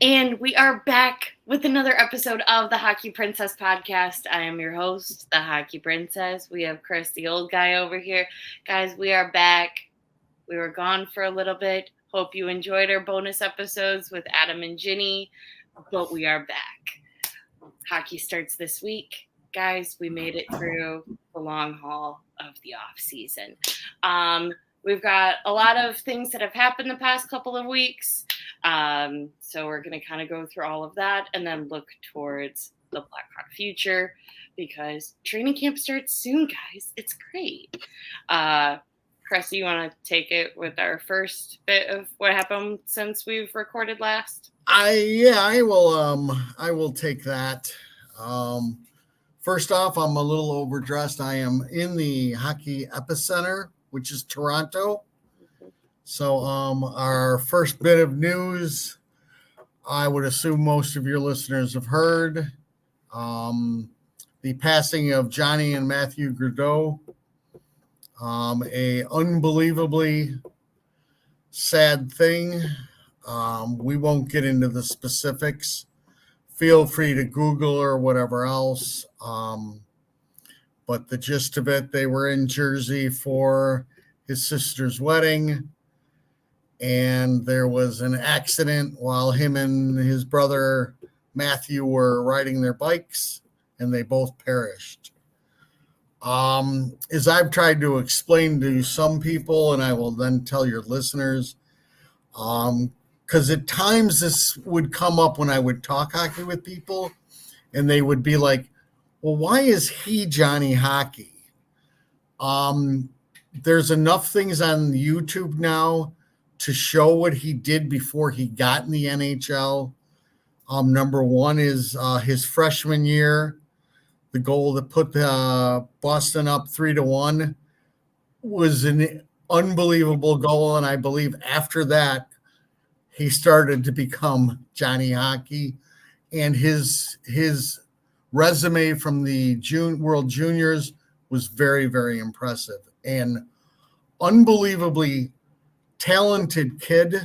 And we are back with another episode of the Hockey Princess podcast. I am your host, the Hockey Princess. We have Crusty, old guy, over here. Guys, we are back. We were gone for a little bit. Hope you enjoyed our bonus episodes with Adam and Ginny, but we are back. Hockey starts this week. Guys, we made it through the long haul of the off season. We've got a lot of things that have happened the past couple of weeks. So we're going to kind of go through all of that and then look towards the Blackhawk future because training camp starts soon, guys. It's great. Cressy, you want to take it with our first bit of what happened since we've recorded last? I will take that. First off, I'm a little overdressed. I am in the hockey epicenter, which is Toronto. So our first bit of news, I would assume most of your listeners have heard. The passing of Johnny and Matthew Grudeau. A unbelievably sad thing. We won't get into the specifics. Feel free to Google or whatever else. But the gist of it, they were in Jersey for his sister's wedding, and there was an accident while him and his brother Matthew were riding their bikes, and they both perished. As I've tried to explain to some people, and I will then tell your listeners, because at times this would come up when I would talk hockey with people, and they would be like, well, why is he Johnny Hockey? There's enough things on YouTube now to show what he did before he got in the NHL. Number one is his freshman year. The goal that put Boston up 3-1 was an unbelievable goal, and I believe after that, he started to become Johnny Hockey, and his resume from the World Juniors was very, very impressive. And unbelievably talented kid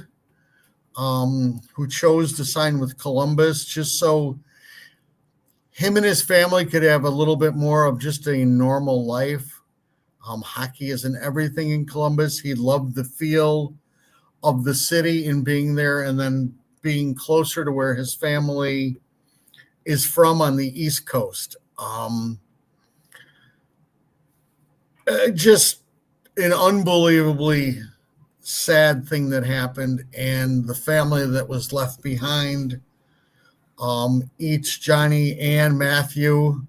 who chose to sign with Columbus just so him and his family could have a little bit more of just a normal life. Hockey isn't everything in Columbus. He loved the feel of the city and being there, and then being closer to where his family is from on the East Coast. Just an unbelievably sad thing that happened, and the family that was left behind, each Johnny and Matthew,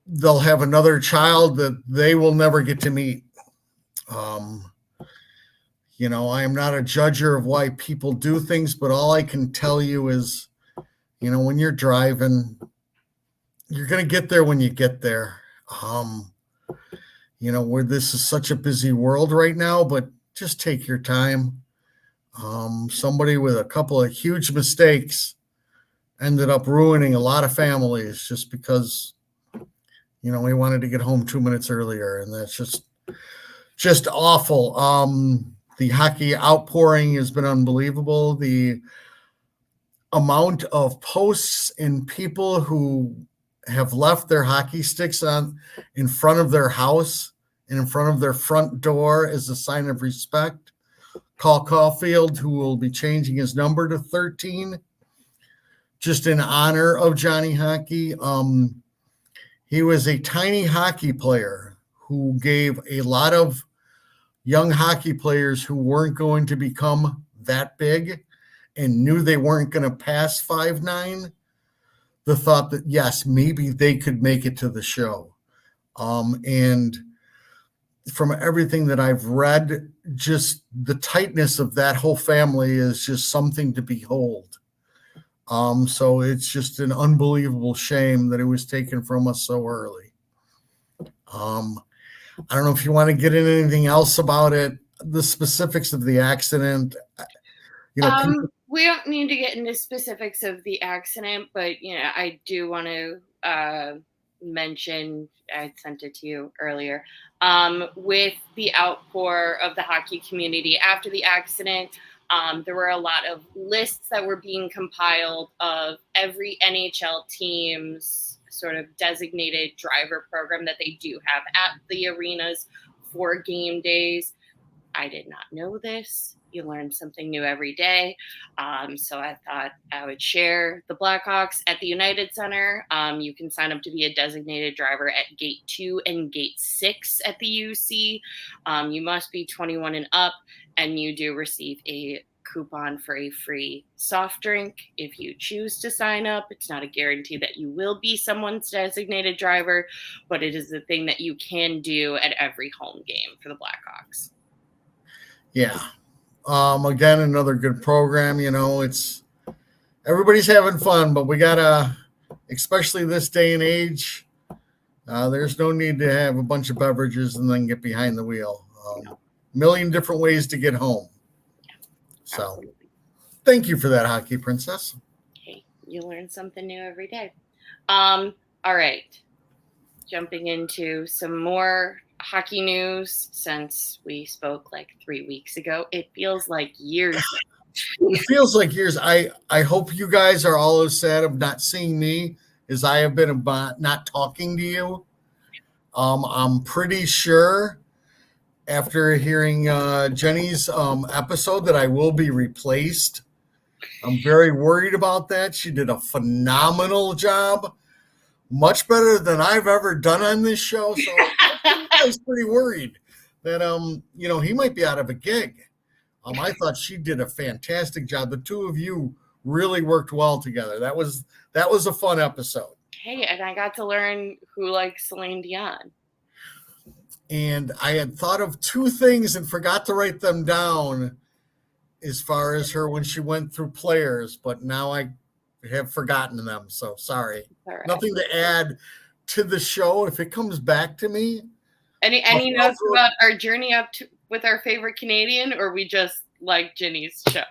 they'll have another child that they will never get to meet. I am not a judger of why people do things, but all I can tell you is, when you're driving, you're going to get there when you get there. Where this is such a busy world right now, but just take your time. Somebody with a couple of huge mistakes ended up ruining a lot of families just because, we wanted to get home 2 minutes earlier, and that's just awful. The hockey outpouring has been unbelievable. The amount of posts and people who have left their hockey sticks in front of their house and in front of their front door as a sign of respect. Call Caulfield, who will be changing his number to 13, just in honor of Johnny Hockey. He was a tiny hockey player who gave a lot of young hockey players who weren't going to become that big and knew they weren't going to pass 5'9", the thought that, yes, maybe they could make it to the show. And from everything that I've read, just the tightness of that whole family is just something to behold. So it's just an unbelievable shame that it was taken from us so early. I don't know if you want to get into anything else about it, the specifics of the accident. We don't need to get into specifics of the accident, but I do want to mention, I sent it to you earlier, with the outpour of the hockey community after the accident. There were a lot of lists that were being compiled of every NHL team's sort of designated driver program that they do have at the arenas for game days. I did not know this. You learn something new every day. So I thought I would share the Blackhawks at the United Center. You can sign up to be a designated driver at Gate 2 and Gate 6 at the UC. You must be 21 and up, and you do receive a coupon for a free soft drink if you choose to sign up. It's not a guarantee that you will be someone's designated driver, but it is the thing that you can do at every home game for the Blackhawks. Yeah. Again, another good program. It's everybody's having fun, but we gotta, especially this day and age, there's no need to have a bunch of beverages and then get behind the wheel. Million different ways to get home. So, absolutely. Thank you for that, Hockey Princess. Okay, you learn something new every day. All right, jumping into some more hockey news since we spoke like 3 weeks ago. It feels like years. It feels like years. I hope you guys are all as sad of not seeing me as I have been about not talking to you. I'm pretty sure after hearing Jenny's episode that I will be replaced. I'm very worried about that. She did a phenomenal job. Much better than I've ever done on this show. So I was pretty worried that, he might be out of a gig. I thought she did a fantastic job. The two of you really worked well together. That was a fun episode. Hey, and I got to learn who likes Celine Dion. And I had thought of two things and forgot to write them down as far as her when she went through players, but now I have forgotten them. So sorry. Right. Nothing to add to the show. If it comes back to me. Any notes about our journey up to with our favorite Canadian, or we just like Jenny's show?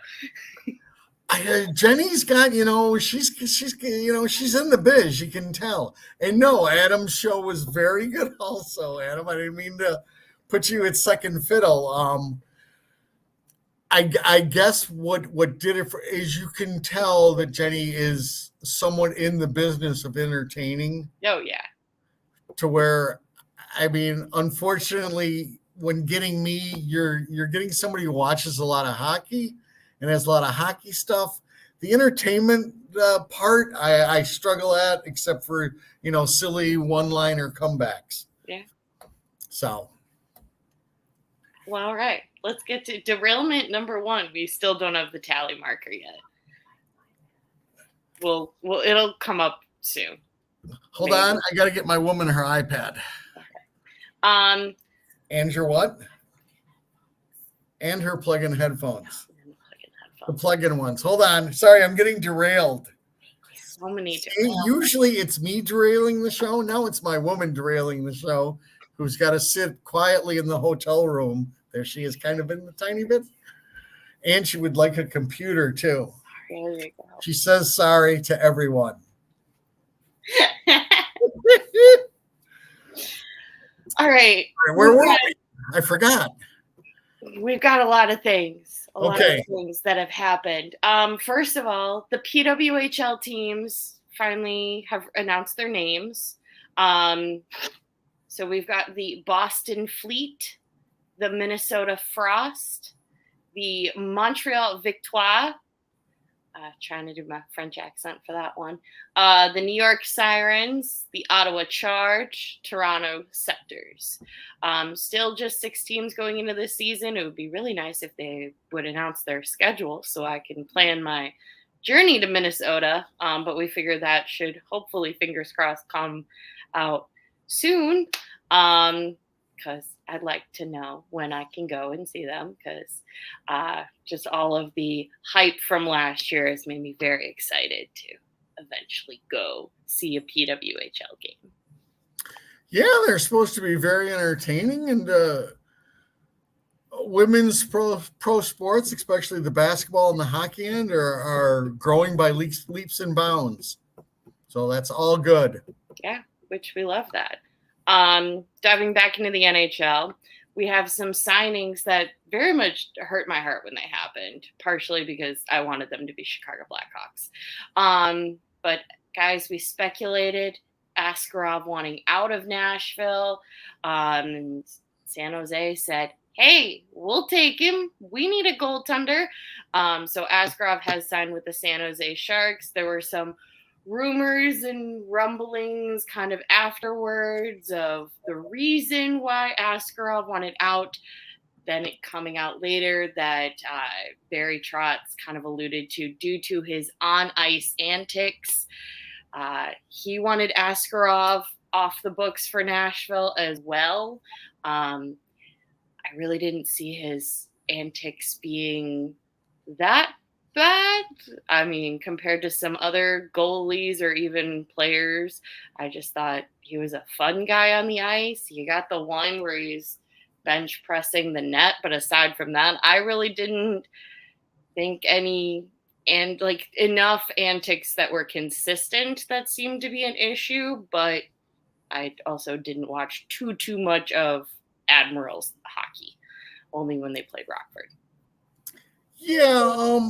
Jenny's got, she's in the biz, you can tell. And no, Adam's show was very good also, Adam. I didn't mean to put you at second fiddle. I guess what did it is you can tell that Jenny is somewhat in the business of entertaining. Oh, yeah. To where, unfortunately, when getting me, you're getting somebody who watches a lot of hockey and has a lot of hockey stuff. The entertainment part, I struggle at, except for, silly one-liner comebacks. Yeah. So. Well, all right. Let's get to derailment number 1. We still don't have the tally marker yet. Well, it'll come up soon. Hold on. I got to get my woman her iPad. Okay. And your what? And her plug-in headphones. The plug-in ones. Hold on. Sorry, I'm getting derailed. So many. Usually it's me derailing the show. Now it's my woman derailing the show, who's got to sit quietly in the hotel room. There she is, kind of in the tiny bit. And she would like a computer, too. There you go. She says sorry to everyone. All right. Where were we? I forgot. We've got a lot of things. A lot of things that have happened. First of all, the PWHL teams finally have announced their names. So we've got the Boston Fleet, the Minnesota Frost, the Montreal Victoire. Trying to do my French accent for that one. The New York Sirens, the Ottawa Charge, Toronto Scepters. Still just 6 teams going into this season. It would be really nice if they would announce their schedule so I can plan my journey to Minnesota. But we figure that should hopefully, fingers crossed, come out soon. Because I'd like to know when I can go and see them, because just all of the hype from last year has made me very excited to eventually go see a PWHL game. Yeah, they're supposed to be very entertaining, and women's pro sports, especially the basketball and the hockey end, are growing by leaps and bounds. So that's all good. Yeah, which we love that. Diving back into the NHL, we have some signings that very much hurt my heart when they happened, partially because I wanted them to be Chicago Blackhawks. But guys, we speculated Askarov wanting out of Nashville. And San Jose said, hey, we'll take him. We need a goaltender. So Askarov has signed with the San Jose Sharks. There were some rumors and rumblings kind of afterwards of the reason why Askarov wanted out. Then it coming out later that Barry Trotz kind of alluded to due to his on-ice antics. He wanted Askarov off the books for Nashville as well. I really didn't see his antics being that bad. I mean, compared to some other goalies or even players, I just thought he was a fun guy on the ice. You got the one where he's bench pressing the net, but aside from that, I really didn't think enough antics that were consistent that seemed to be an issue, but I also didn't watch too much of Admirals hockey, only when they played Rockford. Yeah,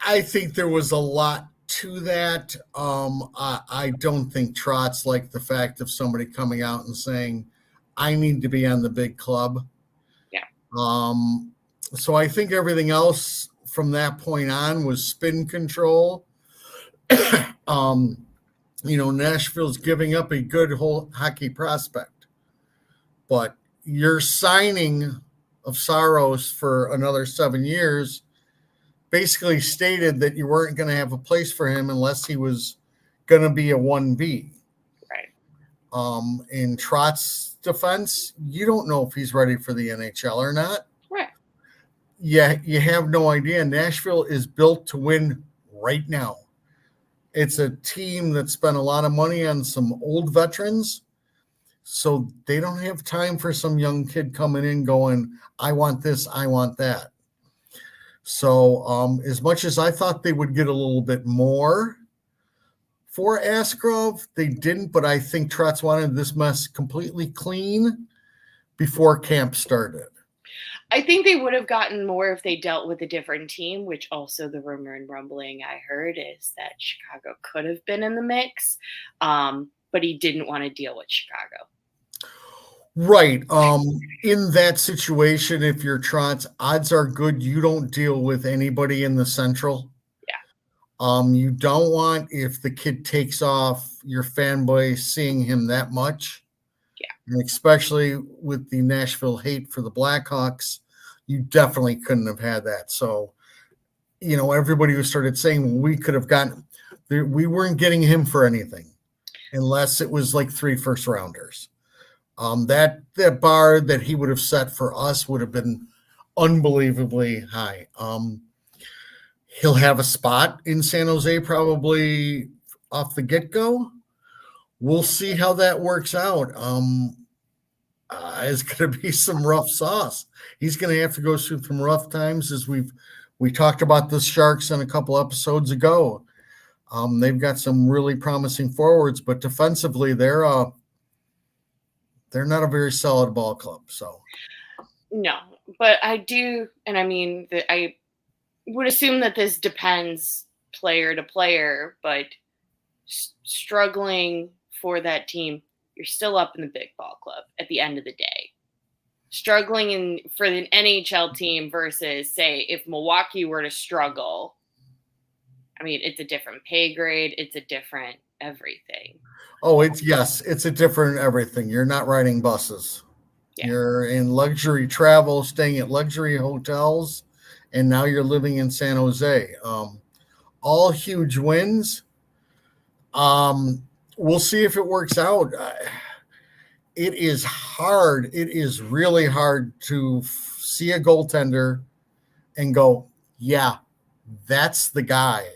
I think there was a lot to that. I don't think Trotz liked the fact of somebody coming out and saying, I need to be on the big club. Yeah. So I think everything else from that point on was spin control. Nashville's giving up a good whole hockey prospect, but your signing of Saros for another 7 years basically stated that you weren't going to have a place for him unless he was going to be a 1B. Right. In Trotz's defense, you don't know if he's ready for the NHL or not. Right. Yeah, you have no idea. Nashville is built to win right now. It's a team that spent a lot of money on some old veterans, so they don't have time for some young kid coming in going, I want this, I want that. So as much as I thought they would get a little bit more for Askarov, they didn't, but I think Trotz wanted this mess completely clean before camp started. I think they would have gotten more if they dealt with a different team, which also the rumor and rumbling I heard is that Chicago could have been in the mix, but he didn't want to deal with Chicago. Right. In that situation, if you're Trotz, odds are good you don't deal with anybody in the Central. Yeah. You don't want, if the kid takes off, your fanboy seeing him that much. Yeah. And especially with the Nashville hate for the Blackhawks, you definitely couldn't have had that. So, everybody who started saying we could have gotten, we weren't getting him for anything unless it was like 3 first rounders. That bar that he would have set for us would have been unbelievably high. He'll have a spot in San Jose probably off the get-go. We'll see how that works out. It's going to be some rough sauce. He's going to have to go through some rough times, as we talked about the Sharks in a couple episodes ago. They've got some really promising forwards, but defensively they're not a very solid ball club. So no, but I do, and I mean that I would assume that this depends player to player, but struggling for that team, you're still up in the big ball club at the end of the day. Struggling for an NHL team versus, say, if Milwaukee were to struggle, I mean, it's a different pay grade. It's a different everything. Oh, it's a different everything. You're not riding buses. Yeah. You're in luxury travel, staying at luxury hotels, and now you're living in San Jose. All huge wins. We'll see if it works out. It is hard. It is really hard to see a goaltender and go, yeah, that's the guy,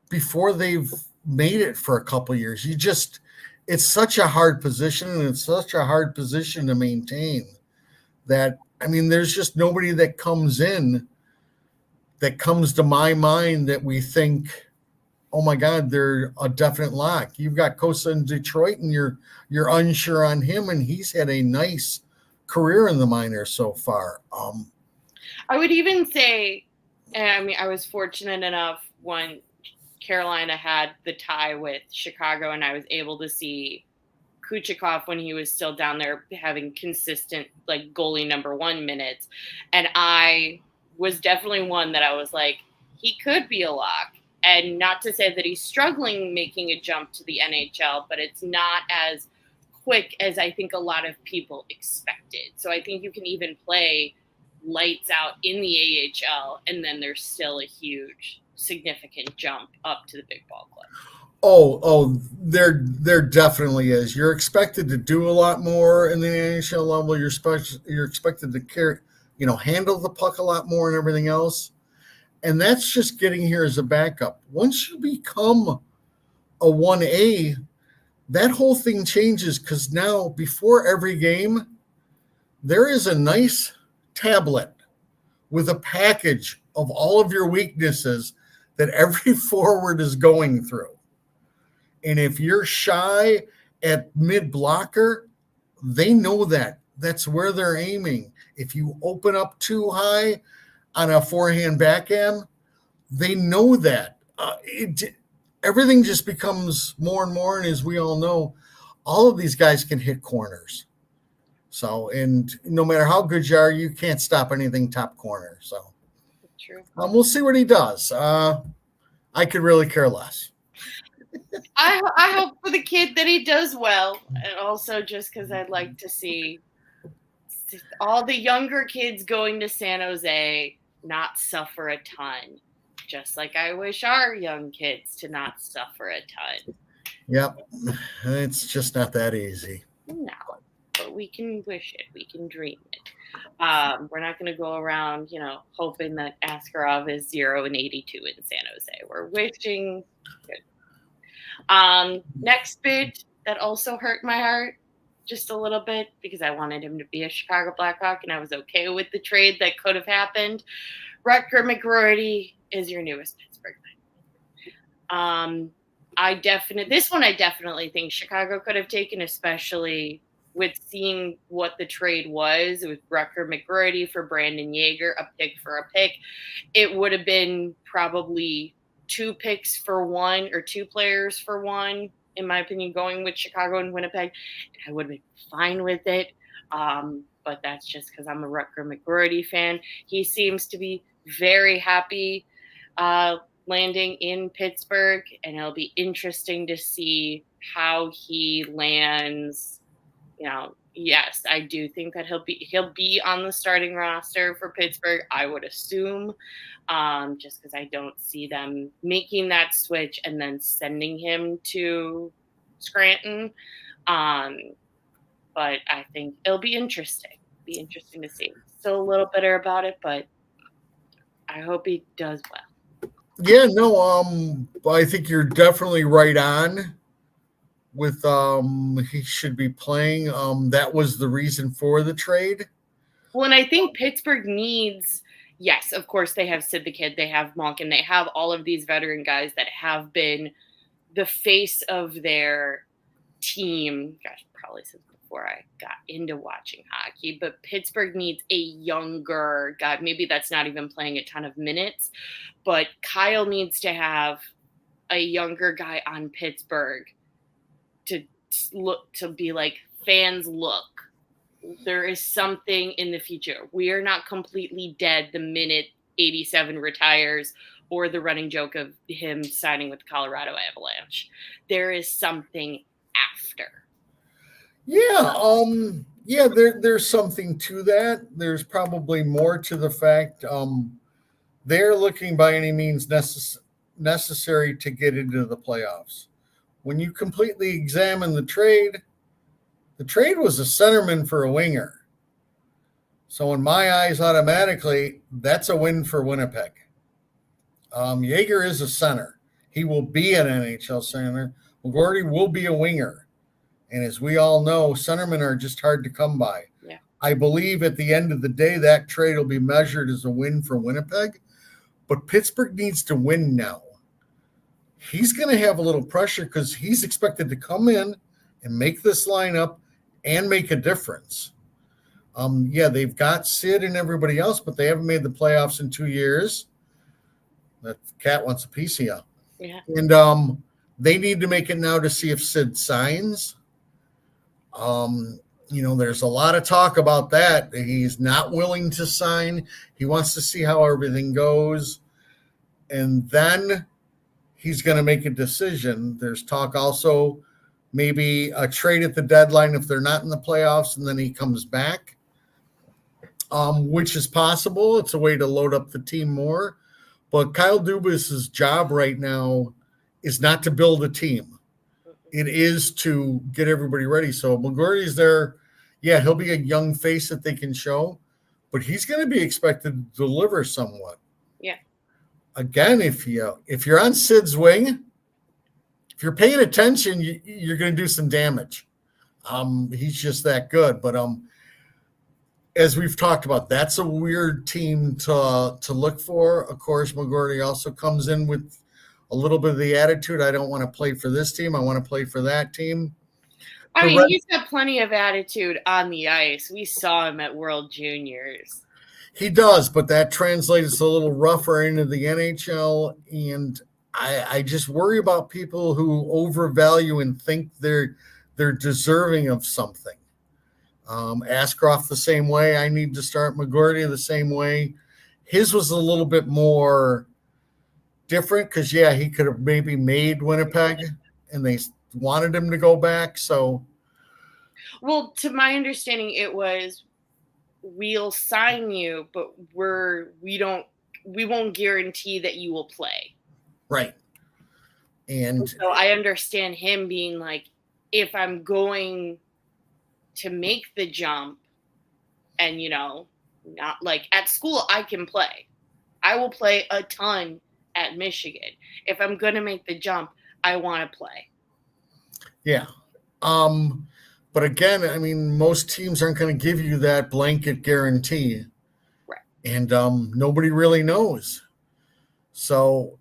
before they've made it for a couple of years. It's such a hard position, and it's such a hard position to maintain that, I mean, there's just nobody that comes to my mind that we think, oh my God, they're a definite lock. You've got Kosa in Detroit, and you're unsure on him, and he's had a nice career in the minors so far. I would even say, I mean, I was fortunate enough when Carolina had the tie with Chicago, and I was able to see Kuchikov when he was still down there having consistent like goalie number 1 minutes. And I was definitely one that I was like, he could be a lock. And not to say that he's struggling making a jump to the NHL, but it's not as quick as I think a lot of people expected. So I think you can even play lights out in the AHL, and then there's still a huge, significant jump up to the big ball club. There definitely is. You're expected to do a lot more in the NHL level. You're expected to handle the puck a lot more and everything else. And that's just getting here as a backup. Once you become a 1A, that whole thing changes, because now before every game, there is a nice tablet with a package of all of your weaknesses that every forward is going through. And if you're shy at mid blocker, they know that. That's where they're aiming. If you open up too high on a forehand backhand, they know that. Everything just becomes more and more. And as we all know, all of these guys can hit corners. So, and no matter how good you are, you can't stop anything top corner. So, true. We'll see what he does. I could really care less. I hope for the kid that he does well, and also just because I'd like to see all the younger kids going to San Jose not suffer a ton, just like I wish our young kids to not suffer a ton. Yep, it's just not that easy. No, but we can wish it. We can dream it. We're not going to go around, hoping that Askarov is 0-82 in San Jose. We're wishing good. Next bid that also hurt my heart just a little bit, because I wanted him to be a Chicago Blackhawk and I was okay with the trade that could have happened. Rutger McGroarty is your newest Pittsburgh. This one I definitely think Chicago could have taken, especially with seeing what the trade was with Rutger McGroarty for Brandon Yeager, a pick for a pick. It would have been probably 2 picks for 1 or 2 players for 1, in my opinion, going with Chicago and Winnipeg. I would have been fine with it. But that's just because I'm a Rutger McGroarty fan. He seems to be very happy landing in Pittsburgh, and it'll be interesting to see how he lands. Yes, I do think that he'll be on the starting roster for Pittsburgh, I would assume, just because I don't see them making that switch and then sending him to Scranton. But I think it'll be interesting. Be interesting to see. Still a little bitter about it, but I hope he does well. Yeah, no, I think you're definitely right on with he should be playing. That was the reason for the trade. Well, and I think Pittsburgh needs, yes, of course, they have Sid the Kid, they have Malkin, they have all of these veteran guys that have been the face of their team, gosh, probably since before I got into watching hockey, but Pittsburgh needs a younger guy. Maybe that's not even playing a ton of minutes, but Kyle needs to have a younger guy on Pittsburgh to look, to be like, fans, look, there is something in the future. We are not completely dead the minute 87 retires, or the running joke of him signing with the Colorado Avalanche. There is something after. Yeah, there's something to that. There's probably more to the fact they're looking by any means necessary to get into the playoffs. When you completely examine the trade was a centerman for a winger. So in my eyes, automatically, that's a win for Winnipeg. Yeager is a center. He will be an NHL center. McGroarty will be a winger. And as we all know, centermen are just hard to come by. Yeah. I believe at the end of the day, that trade will be measured as a win for Winnipeg. But Pittsburgh needs to win now. He's going to have a little pressure because he's expected to come in and make this lineup and make a difference. Yeah, they've got Sid and everybody else, but they haven't made the playoffs in 2 years. That cat wants a piece of you. Yeah. And they need to make it now to see if Sid signs. There's a lot of talk about that. He's not willing to sign. He wants to see how everything goes. And then he's going to make a decision. There's talk also maybe a trade at the deadline if they're not in the playoffs, and then he comes back, which is possible. It's a way to load up the team more. But Kyle Dubas's job right now is not to build a team. It is to get everybody ready. So McGroarty's there. Yeah, he'll be a young face that they can show, but he's going to be expected to deliver somewhat. Yeah. Again, if you're on Sid's wing, if you're paying attention, you're going to do some damage. He's just that good. But as we've talked about, that's a weird team to look for. Of course, McGroarty also comes in with a little bit of the attitude. I don't want to play for this team. I want to play for that team. I mean, he's got plenty of attitude on the ice. We saw him at World Juniors. He does, but that translates a little rougher into the NHL. And I just worry about people who overvalue and think they're deserving of something. Ashcroft the same way. I need to start McGroarty the same way. His was a little bit more different because, yeah, he could have maybe made Winnipeg and they wanted him to go back. So, well, to my understanding, it was, we'll sign you, but we won't guarantee that you will play. Right. And so I understand him being like, if I'm going to make the jump and, not like at school, I can play. I will play a ton at Michigan. If I'm going to make the jump, I want to play. Yeah. But again, I mean, most teams aren't going to give you that blanket guarantee. Right. And nobody really knows. So,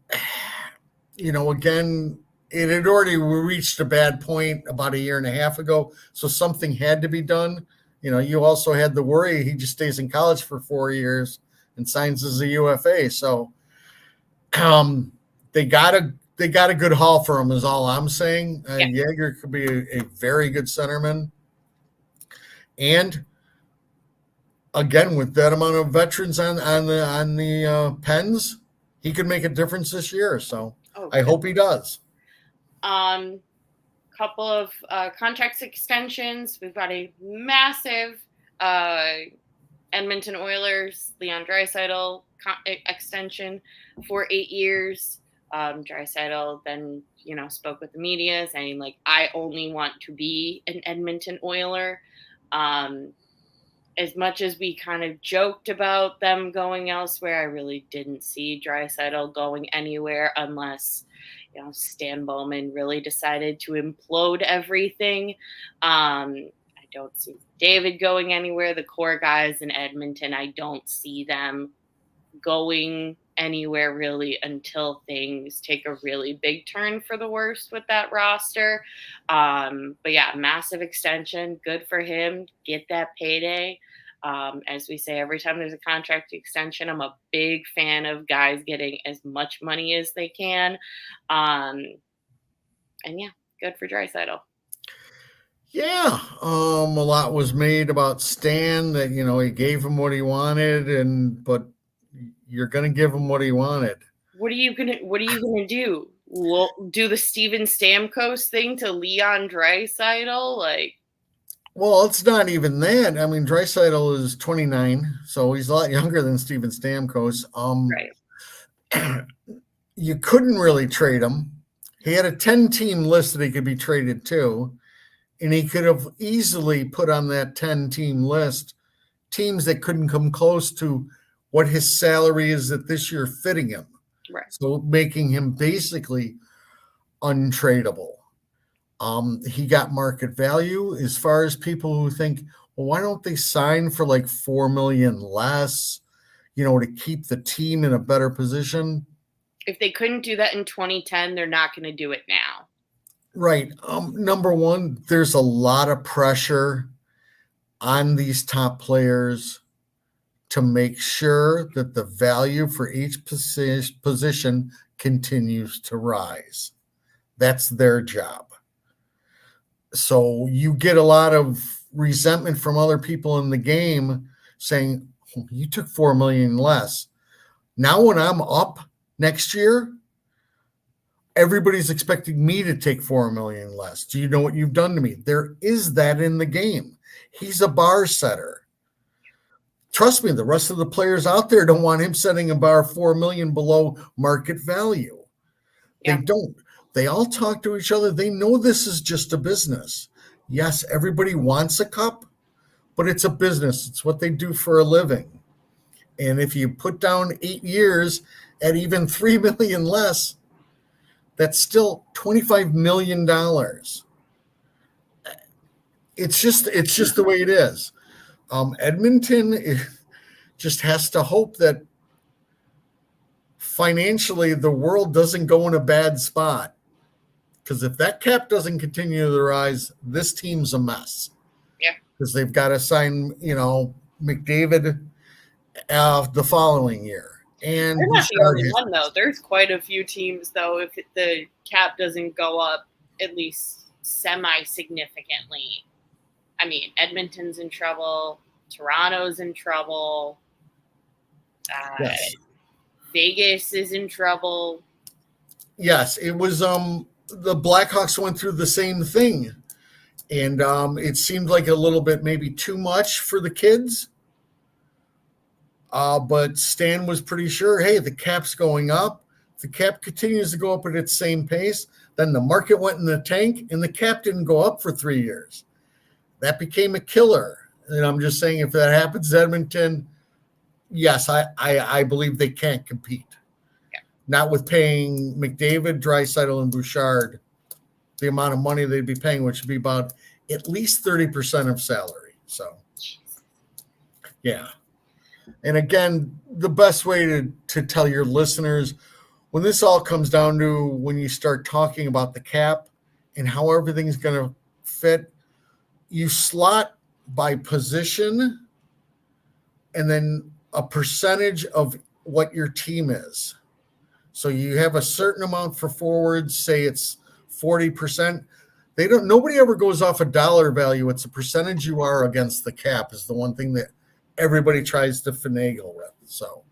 again, it had already reached a bad point about a year and a half ago. So something had to be done. You also had the worry he just stays in college for 4 years and signs as a UFA. So they got a good haul for him is all I'm saying. Yeah. Jaeger could be a very good centerman. And again, with that amount of veterans on the Pens, he could make a difference this year. So I hope he does. Couple of contract extensions. We've got a massive Edmonton Oilers Leon Draisaitl extension for 8 years. Draisaitl then spoke with the media saying like, I only want to be an Edmonton Oiler. As much as we kind of joked about them going elsewhere, I really didn't see Draisaitl going anywhere unless Stan Bowman really decided to implode everything. I don't see David going anywhere. The core guys in Edmonton, I don't see them going anywhere really until things take a really big turn for the worst with that roster. But yeah, massive extension. Good for him. Get that payday. As we say, every time there's a contract extension, I'm a big fan of guys getting as much money as they can. And yeah, good for Draisaitl. Yeah. A lot was made about Stan that, he gave him what he wanted but you're going to give him what he wanted. What are you going to do? We'll do the Steven Stamkos thing to Leon Draisaitl? Well, it's not even that. I mean, Draisaitl is 29, so he's a lot younger than Steven Stamkos. Right. You couldn't really trade him. He had a 10-team list that he could be traded to, and he could have easily put on that 10-team list teams that couldn't come close to what his salary is that this year fitting him. Right. So making him basically untradeable. He got market value as far as people who think, well, why don't they sign for like $4 million less, to keep the team in a better position? If they couldn't do that in 2010, they're not going to do it now. Right. Number one, there's a lot of pressure on these top players to make sure that the value for each position continues to rise. That's their job. So you get a lot of resentment from other people in the game saying, you took 4 million less. Now when I'm up next year, everybody's expecting me to take 4 million less. Do you know what you've done to me? There is that in the game. He's a bar setter. Trust me, the rest of the players out there don't want him setting a bar 4 million below market value. Yeah. They don't. They all talk to each other. They know this is just a business. Yes, everybody wants a cup, but it's a business. It's what they do for a living. And if you put down 8 years at even 3 million less, that's still $25 million. It's just the way it is. Edmonton just has to hope that financially the world doesn't go in a bad spot. Because if that cap doesn't continue to rise, this team's a mess. Yeah. Because they've got to sign, McDavid the following year. And they're not the only one, though. There's quite a few teams, though, if the cap doesn't go up at least semi-significantly. I mean, Edmonton's in trouble. Toronto's in trouble. Yes. Vegas is in trouble. Yes, it was the Blackhawks went through the same thing. And it seemed like a little bit maybe too much for the kids. But Stan was pretty sure, hey, the cap's going up. If the cap continues to go up at its same pace, then the market went in the tank and the cap didn't go up for 3 years. That became a killer. And I'm just saying, if that happens to Edmonton, yes, I believe they can't compete. Yeah. Not with paying McDavid, Draisaitl, and Bouchard the amount of money they'd be paying, which would be about at least 30% of salary. So, yeah. And again, the best way to tell your listeners, when this all comes down to when you start talking about the cap and how everything's going to fit, you slot by position and then a percentage of what your team is. So you have a certain amount for forwards, say it's 40%. Nobody ever goes off a dollar value. It's a percentage you are against the cap is the one thing that everybody tries to finagle with. So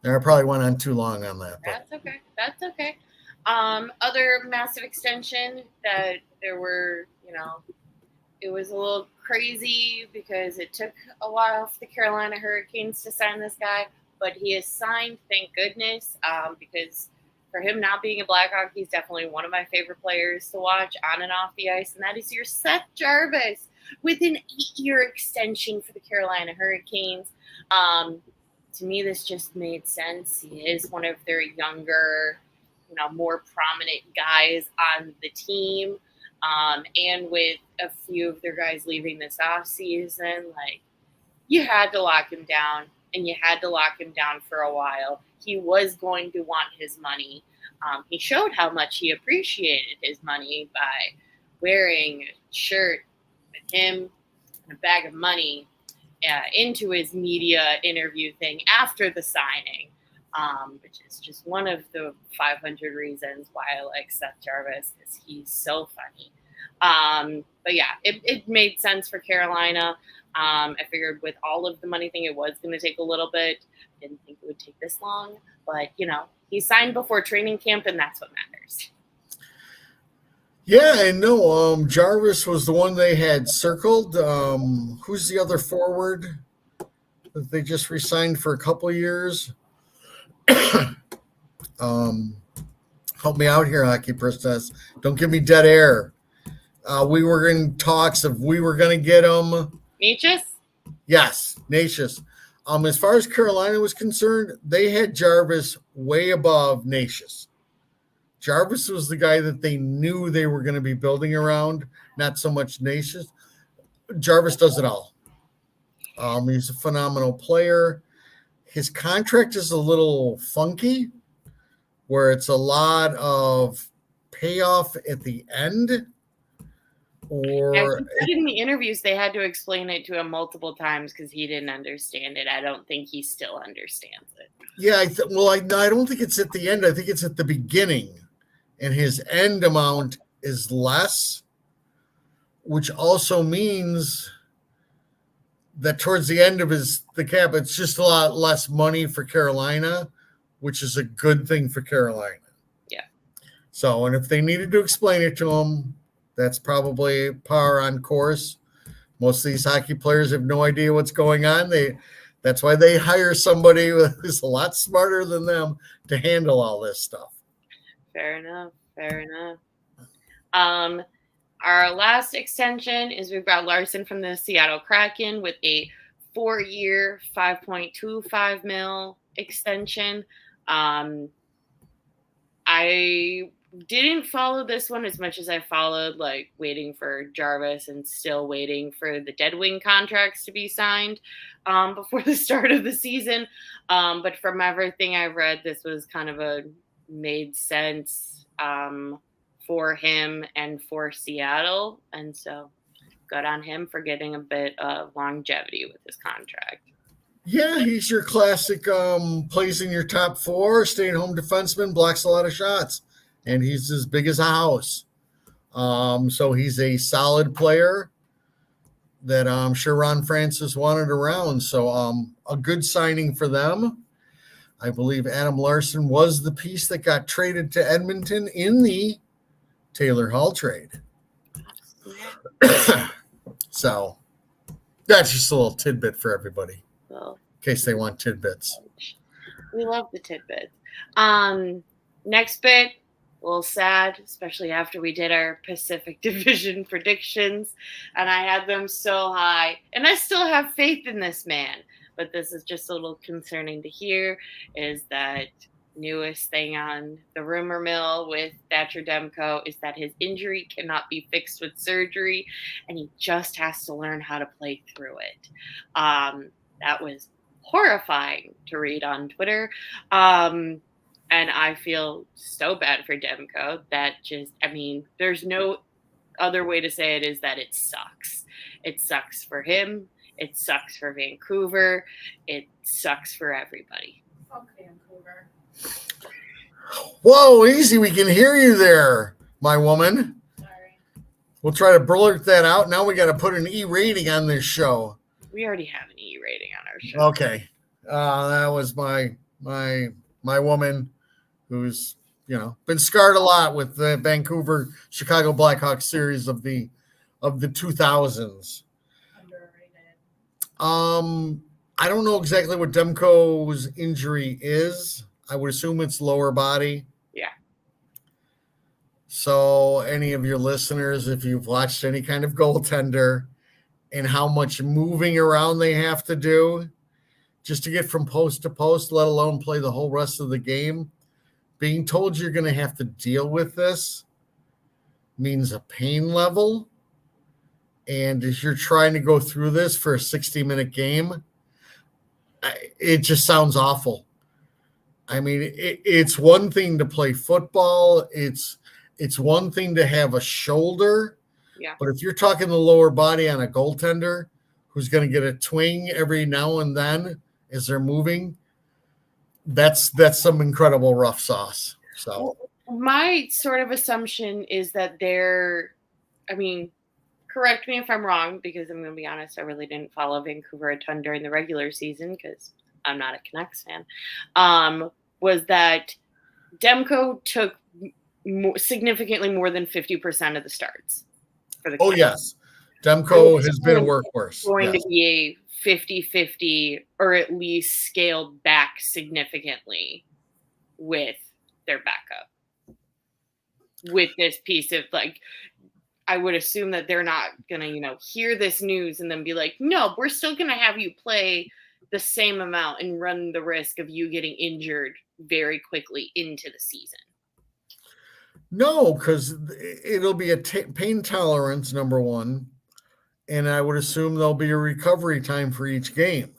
I probably went on too long on that. That's okay. Other massive extension that there were, it was a little crazy because it took a while for the Carolina Hurricanes to sign this guy, but he is signed, thank goodness, because for him not being a Blackhawk, he's definitely one of my favorite players to watch on and off the ice, and that is your Seth Jarvis with an 8-year extension for the Carolina Hurricanes. To me, this just made sense. He is one of their younger, more prominent guys on the team. And with a few of their guys leaving this offseason, you had to lock him down, and you had to lock him down for a while. He was going to want his money. He showed how much he appreciated his money by wearing a shirt with him and a bag of money into his media interview thing after the signing, which is just one of the 500 reasons why I like Seth Jarvis, because he's so funny. But yeah, it made sense for Carolina. I figured with all of the money thing, it was going to take a little bit. Didn't think it would take this long, but he signed before training camp, and that's what matters. Yeah, I know. Jarvis was the one they had circled. Who's the other forward that they just re-signed for a couple of years? Help me out here, Hockey Princess. Don't give me dead air. We were in talks of we were going to get him. Necas? Yes, Necas. As far as Carolina was concerned, they had Jarvis way above Necas. Jarvis was the guy that they knew they were going to be building around, not so much Necas. Jarvis does it all. He's a phenomenal player. His contract is a little funky, where it's a lot of payoff at the end, or he said in the interviews they had to explain it to him multiple times because he didn't understand it. I don't think he still understands it. yeah, I don't think it's at the end. I think it's at the beginning, and his end amount is less, which also means that towards the end of the cap, it's just a lot less money for Carolina, which is a good thing for Carolina. Yeah. So, and if they needed to explain it to him, that's probably par on course. Most of these hockey players have no idea what's going on. That's why they hire somebody who's a lot smarter than them to handle all this stuff. Fair enough. Our last extension is we've got Larson from the Seattle Kraken with a 4-year, $5.25 million extension. I didn't follow this one as much as I followed like waiting for Jarvis and still waiting for the Dead Wing contracts to be signed before the start of the season. But from everything I've read, this was kind of a made sense for him and for Seattle. And so good on him for getting a bit of longevity with his contract. Yeah, he's your classic plays in your top four, stay-at-home defenseman, blocks a lot of shots, and he's as big as a house. So he's a solid player that I'm sure Ron Francis wanted around. So a good signing for them. I believe Adam Larson was the piece that got traded to Edmonton in the Taylor Hall trade. So that's just a little tidbit for everybody. Well, in case they want tidbits. We love the tidbits. Next bit, a little sad, especially after we did our Pacific Division predictions, and I had them so high, and I still have faith in this man, but this is just a little concerning to hear, is that newest thing on the rumor mill with Thatcher Demko is that his injury cannot be fixed with surgery, and he just has to learn how to play through it. That was horrifying to read on Twitter. And I feel so bad for Demko that there's no other way to say it is that it sucks. It sucks for him. It sucks for Vancouver. It sucks for everybody. Fuck Vancouver. Whoa, easy. We can hear you there, my woman. Sorry. We'll try to blurt that out. Now we got to put an E rating on this show. We already have an E rating on our show. Okay. That was my woman who's, been scarred a lot with the Vancouver Chicago Blackhawks series of the 2000s. Underrated. I don't know exactly what Demko's injury is. I would assume it's lower body. Yeah. So any of your listeners, if you've watched any kind of goaltender and how much moving around they have to do just to get from post to post, let alone play the whole rest of the game, being told you're going to have to deal with this means a pain level. And as you're trying to go through this for a 60-minute game, it just sounds awful. I mean, it's one thing to play football. It's one thing to have a shoulder. Yeah. But if you're talking the lower body on a goaltender who's going to get a twing every now and then as they're moving, that's some incredible rough sauce. So my sort of assumption is that correct me if I'm wrong, because I'm going to be honest, I really didn't follow Vancouver a ton during the regular season because I'm not a Canucks fan, was that Demko took significantly more than 50% of the starts for the Canucks. Yes. Demko has been a workhorse. Going to be a 50-50 or at least scaled back significantly with their backup. With this piece of I would assume that they're not going to, hear this news and then be like, no, we're still going to have you play the same amount and run the risk of you getting injured very quickly into the season. No, because it'll be a pain tolerance, number one. And I would assume there'll be a recovery time for each game.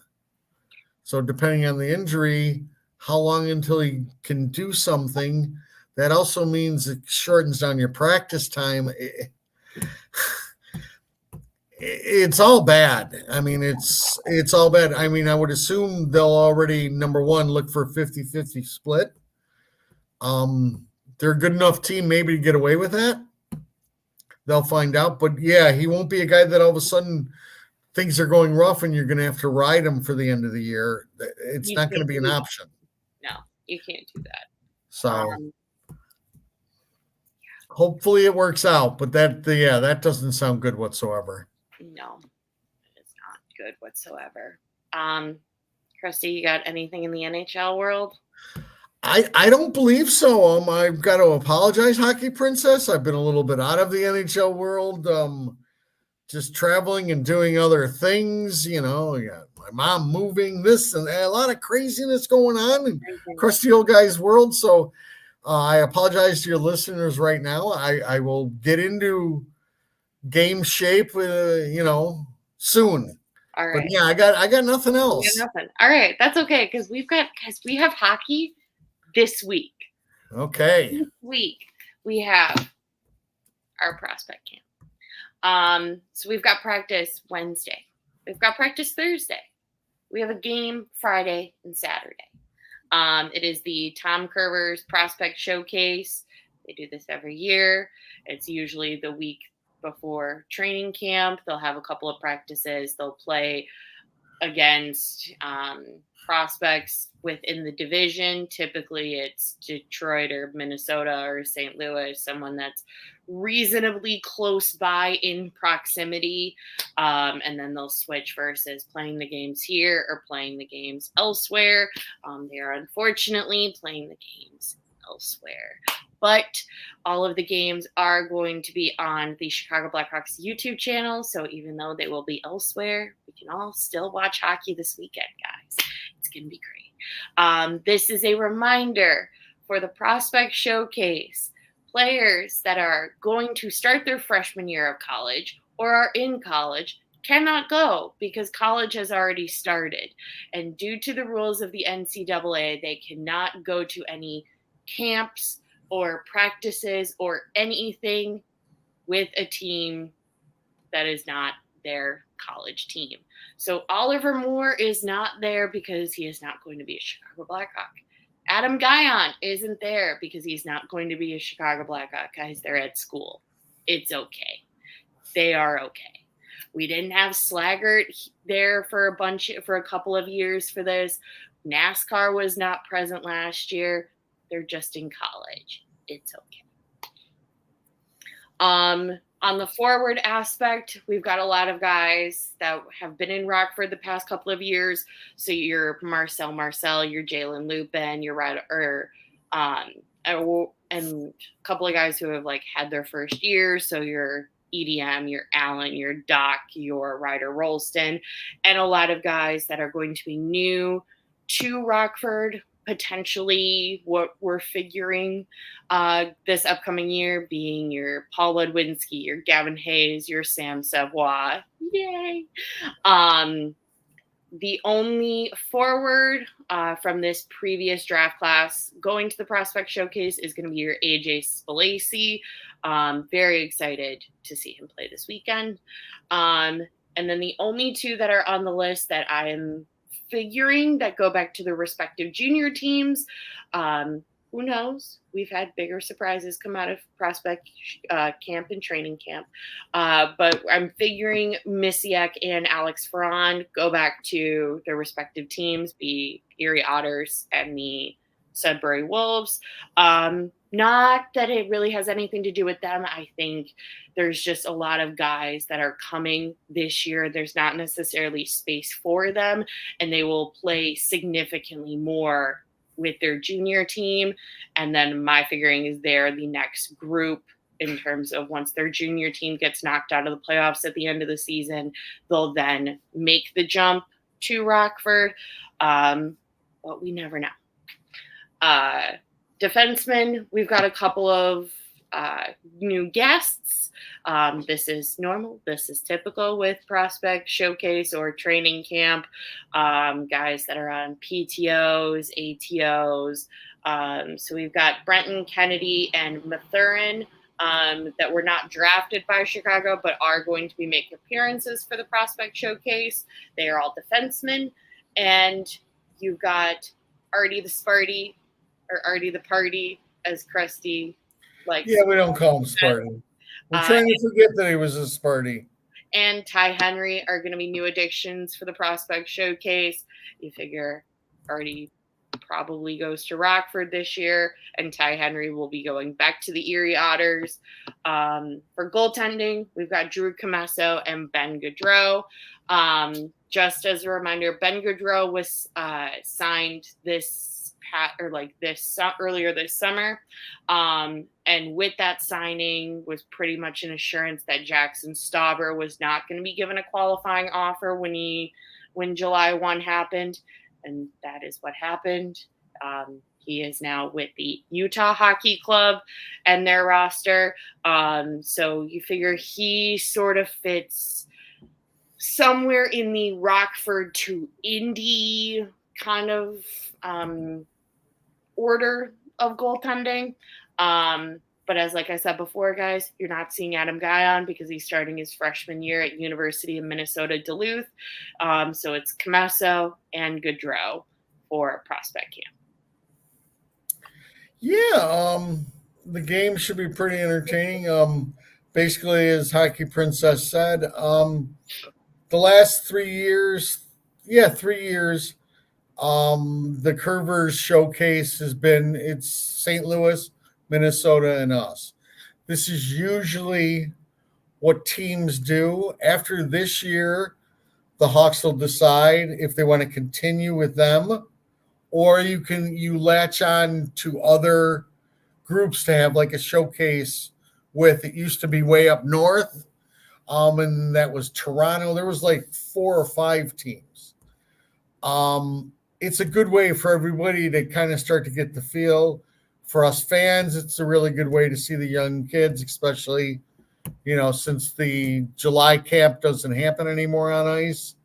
So depending on the injury, how long until he can do something, that also means it shortens down your practice time. It's all bad. I mean, it's all bad. I mean, I would assume they'll already, number one, look for a 50-50 split. They're a good enough team maybe to get away with that. They'll find out. But yeah, he won't be a guy that all of a sudden things are going rough and you're going to have to ride him for the end of the year. It's You not going to can't be an do that. option. No, you can't do that. So hopefully it works out. But that doesn't sound good whatsoever. No, it's not good whatsoever. Crusty, you got anything in the NHL world? I don't believe so. I've got to apologize, Hockey Princess. I've been a little bit out of the NHL world. Just traveling and doing other things. You know, got my mom moving, this and that, a lot of craziness going on in Crusty Old Guy's world. So I apologize to your listeners right now. I will get into game shape, soon. All right. But yeah, I got nothing else. We got nothing. All right, that's okay because we have hockey this week. Okay. This week we have our prospect camp. So we've got practice Wednesday. We've got practice Thursday. We have a game Friday and Saturday. It is the Tom Curver's Prospect Showcase. They do this every year. It's usually the week before training camp. They'll have a couple of practices. They'll play against prospects within the division. Typically it's Detroit or Minnesota or St. Louis, someone that's reasonably close by in proximity. And then they'll switch versus playing the games here or playing the games elsewhere. They are unfortunately playing the games elsewhere. But all of the games are going to be on the Chicago Blackhawks YouTube channel. So even though they will be elsewhere, we can all still watch hockey this weekend, guys. It's going to be great. This is a reminder for the Prospect Showcase. Players that are going to start their freshman year of college or are in college cannot go because college has already started. And due to the rules of the NCAA, they cannot go to any camps or practices or anything with a team that is not their college team. So Oliver Moore is not there because he is not going to be a Chicago Blackhawk. Adam Guyon isn't there because he's not going to be a Chicago Blackhawk. Guys, they're at school. It's okay. They are okay. We didn't have Slaggert there for a couple of years for this. NASCAR was not present last year. They're just in college. It's okay. On the forward aspect, we've got a lot of guys that have been in Rockford the past couple of years. So you're Marcel, you're Jalen Lupin, you're and a couple of guys who have had their first year. So you're EDM, you're Allen, you're Doc, you're Ryder Rolston, and a lot of guys that are going to be new to Rockford. Potentially what we're figuring this upcoming year being your Paul Ludwinski, your Gavin Hayes, your Sam Savoie. Yay! The only forward from this previous draft class going to the Prospect Showcase is going to be your AJ Spalacy. Very excited to see him play this weekend. And then the only two that are on the list that I am figuring that go back to the respective junior teams. Who knows? We've had bigger surprises come out of prospect camp and training camp. But I'm figuring Misiak and Alex Ferrand go back to their respective teams, the Erie Otters and the Sudbury Wolves. Not that it really has anything to do with them. I think there's just a lot of guys that are coming this year. There's not necessarily space for them, and they will play significantly more with their junior team. And then my figuring is they're the next group in terms of once their junior team gets knocked out of the playoffs at the end of the season, they'll then make the jump to Rockford. But we never know. Defensemen, we've got a couple of new guests. This is normal. This is typical with Prospect Showcase or training camp. Guys that are on PTOs, ATOs. So we've got Brenton Kennedy and Mathurin that were not drafted by Chicago, but are going to be making appearances for the prospect showcase. They are all defensemen. And you've got Artie the Sparty, or Artie the Party, as Crusty likes. Yeah, we don't call him Sparty. We're trying to forget that he was a Sparty. And Ty Henry are going to be new additions for the prospect showcase. You figure Artie probably goes to Rockford this year, and Ty Henry will be going back to the Erie Otters. For goaltending, we've got Drew Comesso and Ben Gaudreau. Just as a reminder, Ben Gaudreau was signed earlier this summer, and with that signing was pretty much an assurance that Jackson Stauber was not going to be given a qualifying offer when July 1 happened. And that is what happened. He is now with the Utah Hockey Club and their roster. So you figure he sort of fits somewhere in the Rockford to Indy kind of order of goaltending. But like I said before, guys, you're not seeing Adam Guyon because he's starting his freshman year at University of Minnesota Duluth. So it's Comesso and Gaudreau for prospect camp. Yeah, the game should be pretty entertaining. Basically, as Hockey Princess said, the last 3 years, the Curvers showcase it's St. Louis, Minnesota, and us. This is usually what teams do. After this year, the Hawks will decide if they want to continue with them, or you latch on to other groups to have like a showcase with. It used to be way up north, and that was Toronto. There was like 4 or 5 teams. It's a good way for everybody to kind of start to get the feel. For us fans, it's a really good way to see the young kids, especially, since the July camp doesn't happen anymore on ice.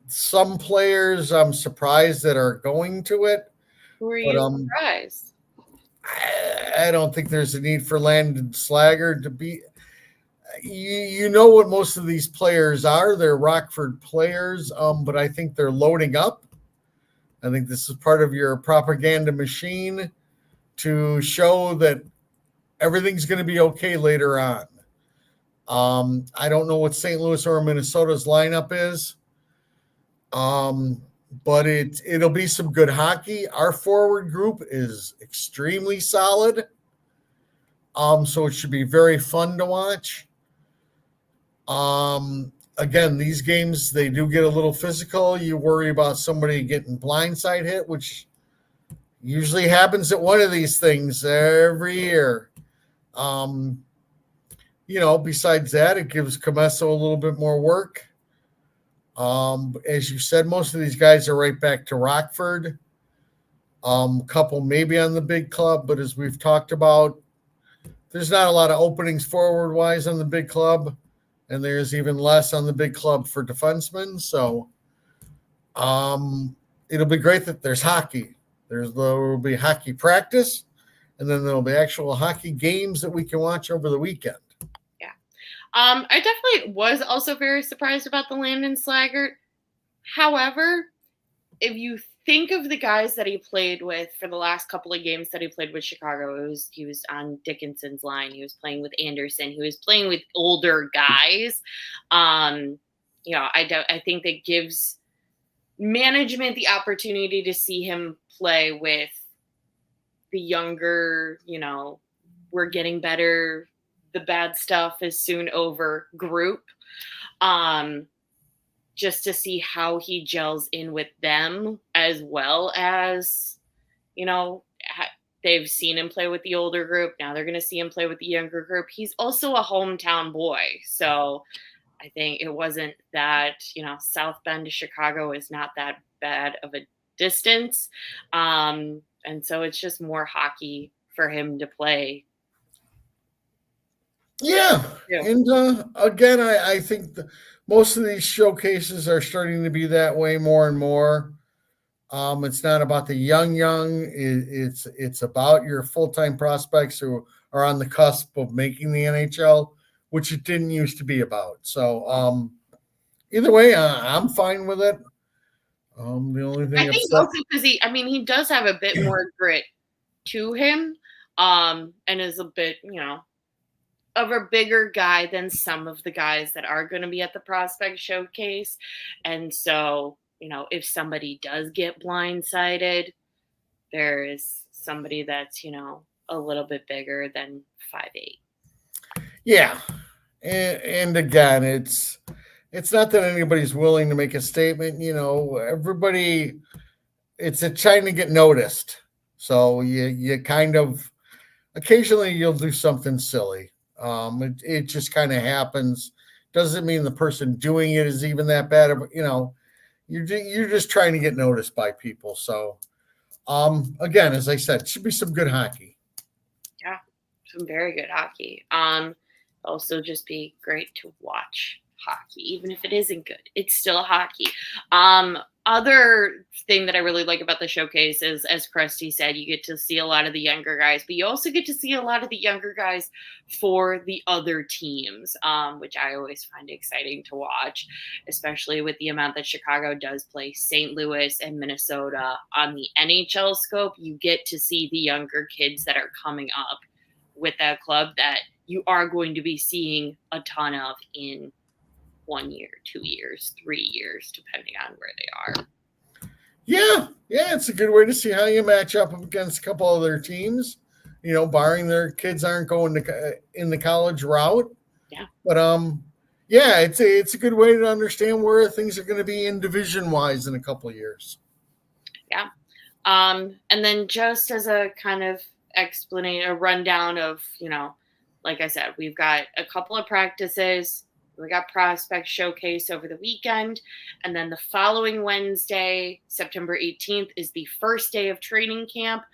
Some players I'm surprised that are going to it. Who are you surprised? I don't think there's a need for Landon Slager to be. You know what most of these players are. They're Rockford players, but I think they're loading up. I think this is part of your propaganda machine to show that everything's going to be okay later on. I don't know what St. Louis or Minnesota's lineup is, but it'll be some good hockey. Our forward group is extremely solid, so it should be very fun to watch. Again, these games, they do get a little physical. You worry about somebody getting blindside hit, which usually happens at one of these things every year. Besides that, it gives Comesso a little bit more work. As you said, most of these guys are right back to Rockford. Couple maybe on the big club, but as we've talked about, there's not a lot of openings forward-wise on the big club. And there's even less on the big club for defensemen. So it'll be great that there's hockey. There will be hockey practice, and then there'll be actual hockey games that we can watch over the weekend. Yeah. I definitely was also very surprised about the Landon Slaggert. However, if you think of the guys that he played with for the last couple of games that he played with Chicago, he was on Dickinson's line. He was playing with Anderson. He was playing with older guys. I think that gives management the opportunity to see him play with the younger, we're getting better, the bad stuff is soon over group. Just to see how he gels in with them, as well as, they've seen him play with the older group. Now they're going to see him play with the younger group. He's also a hometown boy. So I think it wasn't that, South Bend to Chicago is not that bad of a distance. And so it's just more hockey for him to play. Yeah. And again, I think most of these showcases are starting to be that way more and more. It's not about the young. It's about your full-time prospects who are on the cusp of making the NHL, which it didn't used to be about. So either way, I'm fine with it. The only I thing think upset. also because he does have a bit more grit to him, and is a bit, of a bigger guy than some of the guys that are going to be at the prospect showcase. And so, if somebody does get blindsided, there is somebody that's, a little bit bigger than 5'8". Yeah, and again, it's not that anybody's willing to make a statement. Everybody, it's a trying to get noticed. So you kind of occasionally you'll do something silly. It just kind of happens. Doesn't mean the person doing it is even that bad. You're just trying to get noticed by people. So again, as I said, it should be some good hockey. Yeah, some very good hockey. Also just be great to watch hockey, even if it isn't good. It's still hockey. Other thing that I really like about the showcase is, as Crusty said, you get to see a lot of the younger guys, but you also get to see a lot of the younger guys for the other teams, which I always find exciting to watch, especially with the amount that Chicago does play St. Louis and Minnesota on the NHL scope. You get to see the younger kids that are coming up with that club that you are going to be seeing a ton of in 1 year, 2 years, 3 years, depending on where they are. Yeah, it's a good way to see how you match up against a couple other teams. Barring their kids aren't going to in the college route. Yeah, but yeah, it's a good way to understand where things are going to be in division wise in a couple of years. Yeah, and then just as a kind of explanation, a rundown of like I said, we've got a couple of practices. We got prospect showcase over the weekend. And then the following Wednesday, September 18th, is the first day of training camp.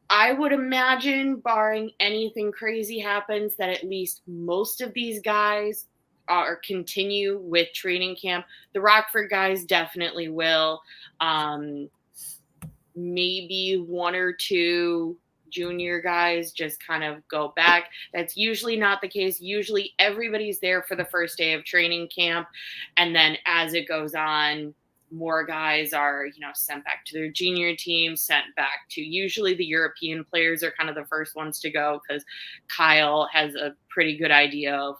I would imagine, barring anything crazy happens, that at least most of these guys continue with training camp. The Rockford guys definitely will. Maybe one or two junior guys just kind of go back. That's usually not the case. Usually everybody's there for the first day of training camp. And then as it goes on, more guys are, sent back to their junior team, sent back to usually the European players are kind of the first ones to go because Kyle has a pretty good idea of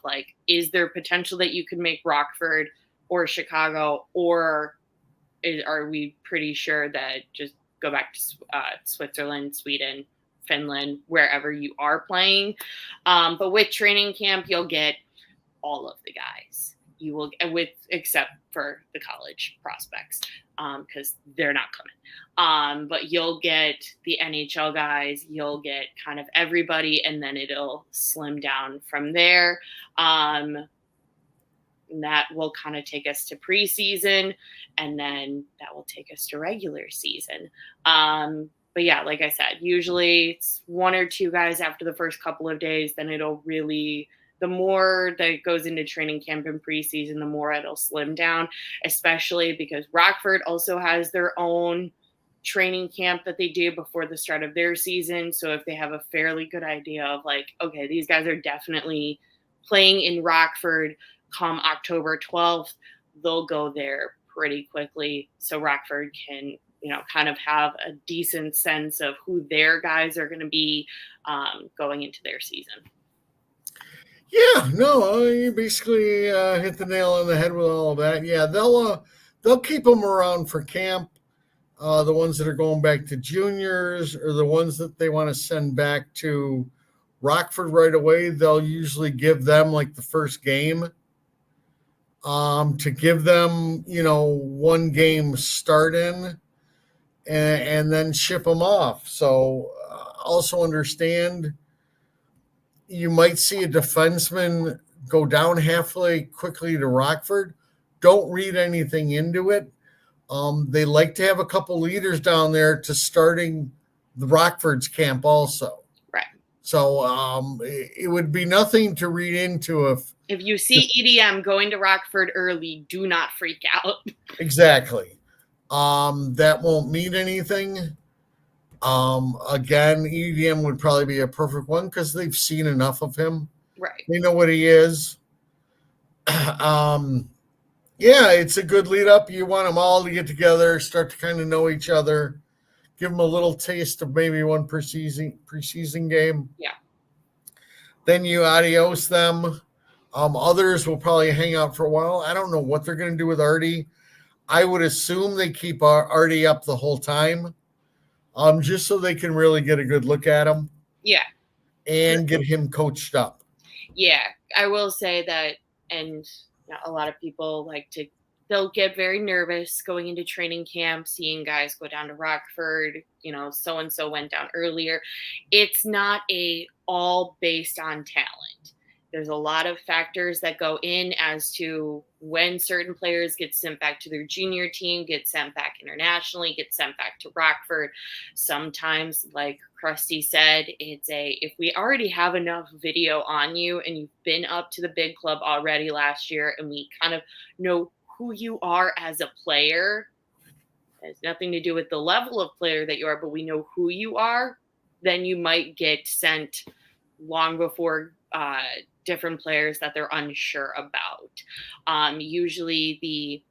is there potential that you could make Rockford or Chicago, or are we pretty sure that just go back to Switzerland, Sweden, Finland, wherever you are playing. But with training camp, you'll get all of the guys. You will, except for the college prospects, because they're not coming. But you'll get the NHL guys. You'll get kind of everybody, and then it'll slim down from there. And that will kind of take us to preseason, and then that will take us to regular season. But yeah, like I said, usually it's one or two guys after the first couple of days. Then it'll really, the more that goes into training camp and preseason, the more it'll slim down, especially because Rockford also has their own training camp that they do before the start of their season. So if they have a fairly good idea of okay, these guys are definitely playing in Rockford come October 12th, they'll go there pretty quickly. So Rockford can, kind of have a decent sense of who their guys are going to be going into their season. Yeah, no, you basically hit the nail on the head with all of that. Yeah, they'll keep them around for camp. The ones that are going back to juniors or the ones that they want to send back to Rockford right away, they'll usually give them the first game to give them, one game start in and then ship them off. So also understand you might see a defenseman go down halfway quickly to Rockford. Don't read anything into it. They like to have a couple leaders down there to starting the Rockford's camp also. Right. So it would be nothing to read into if you see EDM going to Rockford early, do not freak out. Exactly. That won't mean anything. Again, EDM would probably be a perfect one because they've seen enough of him. Right. They know what he is. Yeah, it's a good lead up. You want them all to get together, start to kind of know each other, give them a little taste of maybe one preseason game. Yeah. Then you adios them. Others will probably hang out for a while. I don't know what they're going to do with Artie. I would assume they keep Artie up the whole time, just so they can really get a good look at him. Yeah. And get him coached up. Yeah, I will say that, and a lot of people they'll get very nervous going into training camp, seeing guys go down to Rockford, so and so went down earlier. It's not all based on talent. There's a lot of factors that go in as to when certain players get sent back to their junior team, get sent back internationally, get sent back to Rockford. Sometimes, like Crusty said, if we already have enough video on you and you've been up to the big club already last year and we kind of know who you are as a player, it has nothing to do with the level of player that you are, but we know who you are, then you might get sent long before different players that they're unsure about. Usually the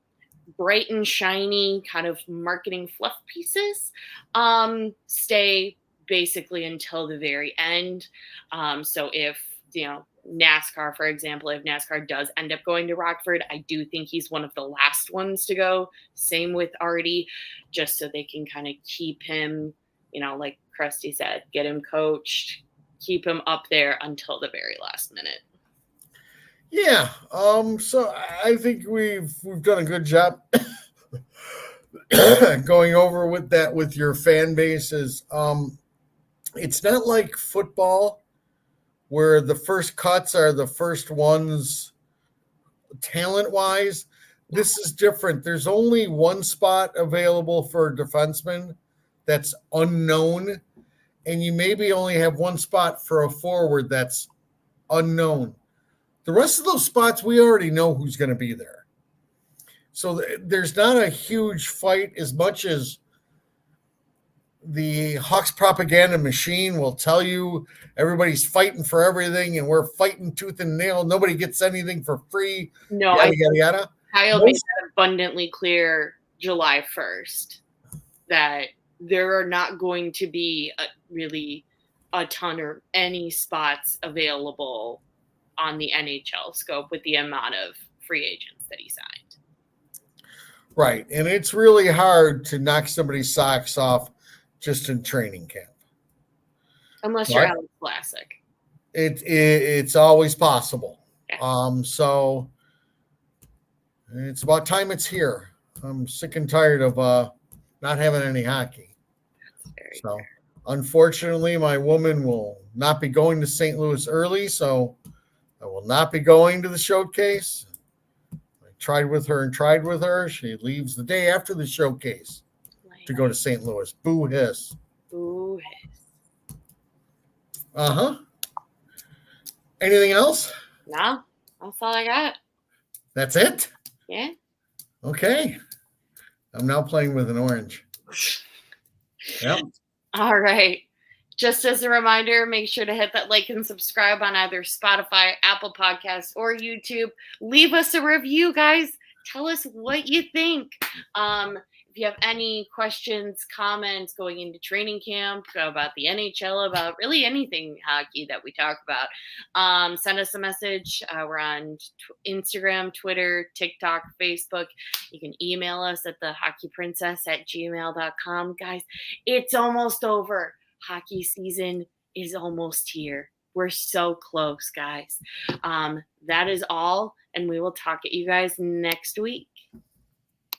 bright and shiny kind of marketing fluff pieces stay basically until the very end. So if, NASCAR, for example, if NASCAR does end up going to Rockford, I do think he's one of the last ones to go. Same with Artie, just so they can kind of keep him, like Crusty said, get him coached, keep him up there until the very last minute. Yeah. So I think we've done a good job going over with that with your fan bases. It's not like football where the first cuts are the first ones talent wise. This is different. There's only one spot available for a defenseman that's unknown, and you maybe only have one spot for a forward that's unknown. The rest of those spots, we already know who's going to be there. So there's not a huge fight as much as the Hawks propaganda machine will tell you everybody's fighting for everything and we're fighting tooth and nail. Nobody gets anything for free. No, yada, yada, yada. Kyle made that abundantly clear July 1st that there are not going to be really a ton or any spots available on the NHL scope with the amount of free agents that he signed. Right. And it's really hard to knock somebody's socks off just in training camp. Unless you're Alex Vlasic. It's always possible. Yeah. So it's about time it's here. I'm sick and tired of not having any hockey. So fair. Unfortunately, my woman will not be going to St. Louis early, so I will not be going to the showcase. I tried with her. She leaves the day after the showcase to go to St. Louis. Boo hiss. Boo hiss. Uh-huh. Anything else? No, that's all I got. That's it? Yeah. Okay. I'm now playing with an orange. Yep. All right. Just as a reminder, make sure to hit that like and subscribe on either Spotify, Apple Podcasts, or YouTube. Leave us a review, guys. Tell us what you think. If you have any questions, comments going into training camp about the NHL, about really anything hockey that we talk about, send us a message. We're on Instagram, Twitter, TikTok, Facebook. You can email us at thehockeyprincess@gmail.com. Guys, it's almost over. Hockey season is almost here. We're so close, guys. That is all, and we will talk at you guys next week.